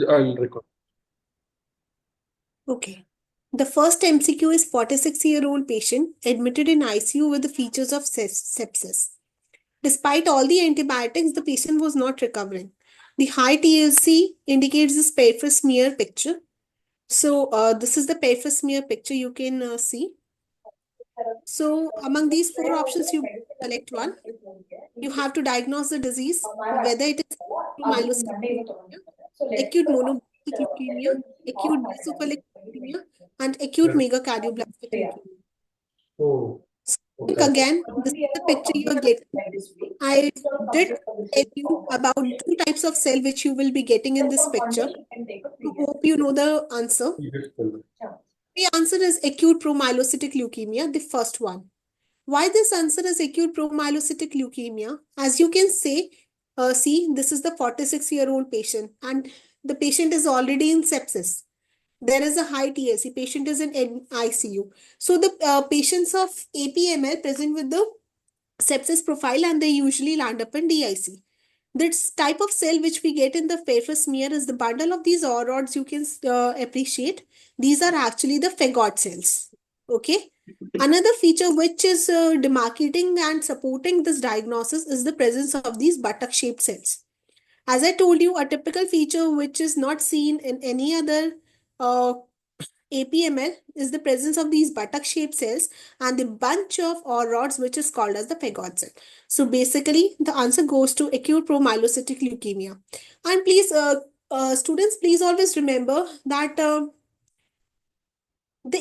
I'll record. Okay. The first MCQ is 46-year-old patient admitted in ICU with the features of sepsis. Despite all the antibiotics, the patient was not recovering. The high TLC indicates the peripheral smear picture. So this is the peripheral smear picture you can see. So among these four options, you select one. You have to diagnose the disease, whether it is myelocystic leukemia, acute monocytic leukemia, acute basophilic leukemia, and acute megakardioblastic leukemia. Oh, Think okay. again, this is the picture you are getting. I did tell you about two types of cell which you will be getting in this picture. I hope you know the answer. You just tell me. The answer is acute promyelocytic leukemia, the first one. Why this answer is acute promyelocytic leukemia? As you can see, this is the 46-year-old patient, and the patient is already in sepsis. There is a high TLC. Patient is in ICU. So the patients of APML present with the sepsis profile, and they usually land up in DIC. This type of cell which we get in the peripheral smear is the bundle of these rods you can appreciate. These are actually the Fagot cells. Okay. Another feature which is demarcating and supporting this diagnosis is the presence of these buttock shaped cells. As I told you, a typical feature which is not seen in any other uh, APML is the presence of these buttock-shaped cells and the bunch of or rods which is called as the Fagot cell. So basically, the answer goes to acute promyelocytic leukemia. And please, students, please always remember that the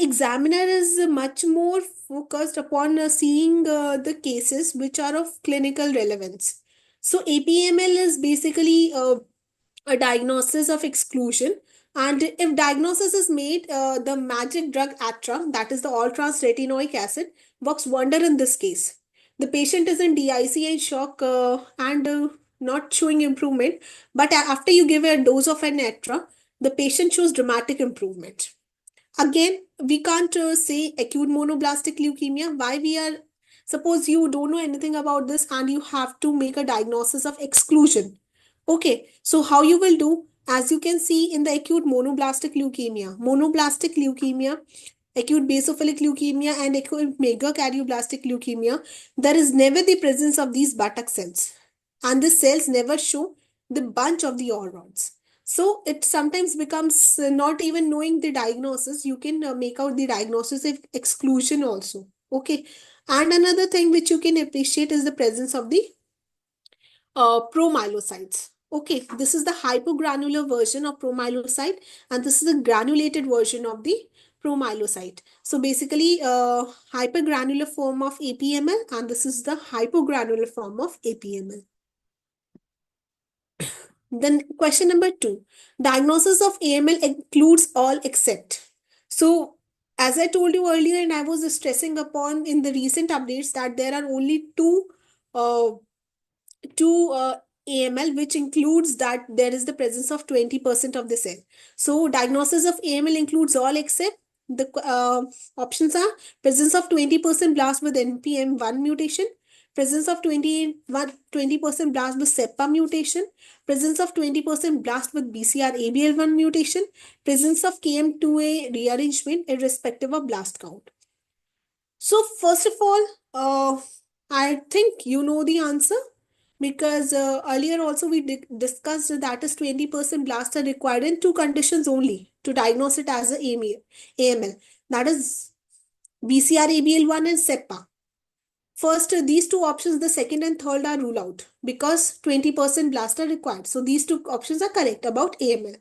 examiner is much more focused upon seeing the cases which are of clinical relevance. So APML is basically a diagnosis of exclusion. And if diagnosis is made, the magic drug Atra, that is the all-trans retinoic acid, works wonder in this case. The patient is in DIC and shock and not showing improvement. But after you give a dose of an Atra, the patient shows dramatic improvement. Again, we can't say acute monoblastic leukemia. Why we are, suppose you don't know anything about this and you have to make a diagnosis of exclusion. Okay, so how you will do? As you can see in the acute monoblastic leukemia, acute basophilic leukemia, and acute megakardioblastic leukemia, there is never the presence of these buttock cells, and the cells never show the bunch of the all rods. So it sometimes becomes not even knowing the diagnosis, you can make out the diagnosis of exclusion also. Okay, and another thing which you can appreciate is the presence of the promyelocytes. Okay, this is the hypogranular version of promyelocyte, and this is the granulated version of the promyelocyte. So basically, hypergranular form of APML, and this is the hypogranular form of APML. Then question number 2, diagnosis of AML includes all except. So as I told you earlier, and I was stressing upon in the recent updates that there are only uh, two AML, which includes that there is the presence of 20% of the cell. So diagnosis of AML includes all except the options are presence of 20% blast with NPM1 mutation, presence of 20% blast with SEPA mutation, presence of 20% blast with BCR-ABL1 mutation, presence of KM2A rearrangement irrespective of blast count. So first of all, I think you know the answer because earlier also we discussed that is 20% blasts are required in two conditions only to diagnose it as a AML. That is BCR-ABL1 and SEPA. First, these two options, the second and third are ruled out because 20% blast are required. So these two options are correct about AML.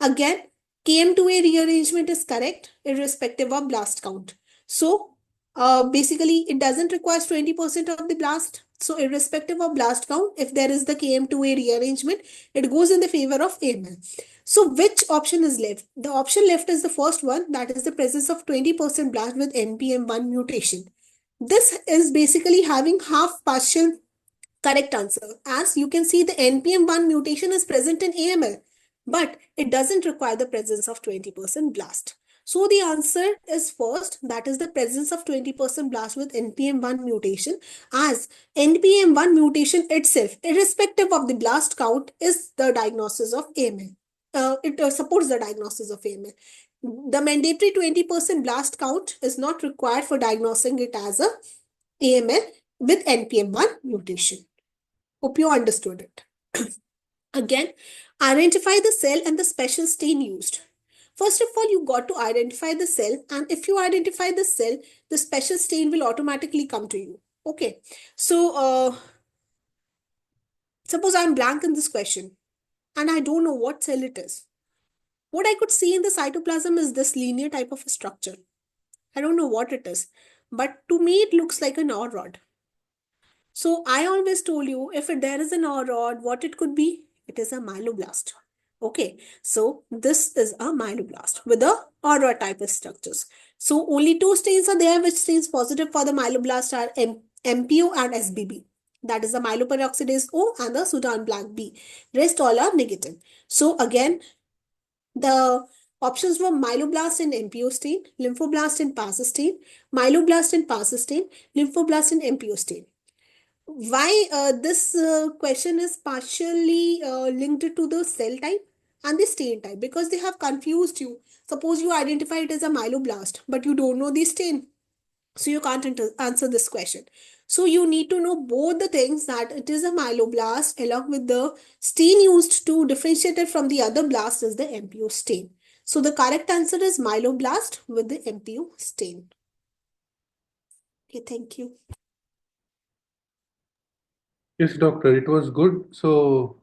Again, KM2A rearrangement is correct irrespective of blast count. So basically, it doesn't require 20% of the blast. So irrespective of blast count, if there is the KM2A rearrangement, it goes in the favor of AML. So which option is left? The option left is the first one, that is the presence of 20% blast with NPM1 mutation. This is basically having half partial correct answer. As you can see, the NPM1 mutation is present in AML, but it doesn't require the presence of 20% blast. So the answer is first, that is the presence of 20% blast with NPM1 mutation, as NPM1 mutation itself, irrespective of the blast count, is the diagnosis of AML. it supports the diagnosis of AML. The mandatory 20% blast count is not required for diagnosing it as a AML with NPM1 mutation. Hope you understood it. Again, identify the cell and the special stain used. First of all, you got to identify the cell, and if you identify the cell, the special stain will automatically come to you. Okay, so suppose I'm blank in this question and I don't know what cell it is. What I could see in the cytoplasm is this linear type of a structure. I don't know what it is, but to me it looks like an OR rod. So I always told you, if there is an OR rod, what it could be? It is a myeloblast. Okay, so this is a myeloblast with a OR rod type of structures. So only two stains are there which stains positive for the myeloblast are MPO and SBB. That is the myeloperoxidase O and the Sudan black B. Rest all are negative. So again, the options were myeloblast and MPO stain, lymphoblast and PAS stain, myeloblast and PAS stain, lymphoblast and MPO stain. Why this question is partially linked to the cell type and the stain type, because they have confused you. Suppose you identify it as a myeloblast, but you don't know the stain. So you can't answer this question. So you need to know both the things, that it is a myeloblast along with the stain used to differentiate it from the other blast is the MPO stain. So the correct answer is myeloblast with the MPO stain. Okay, thank you. Yes, doctor, it was good. So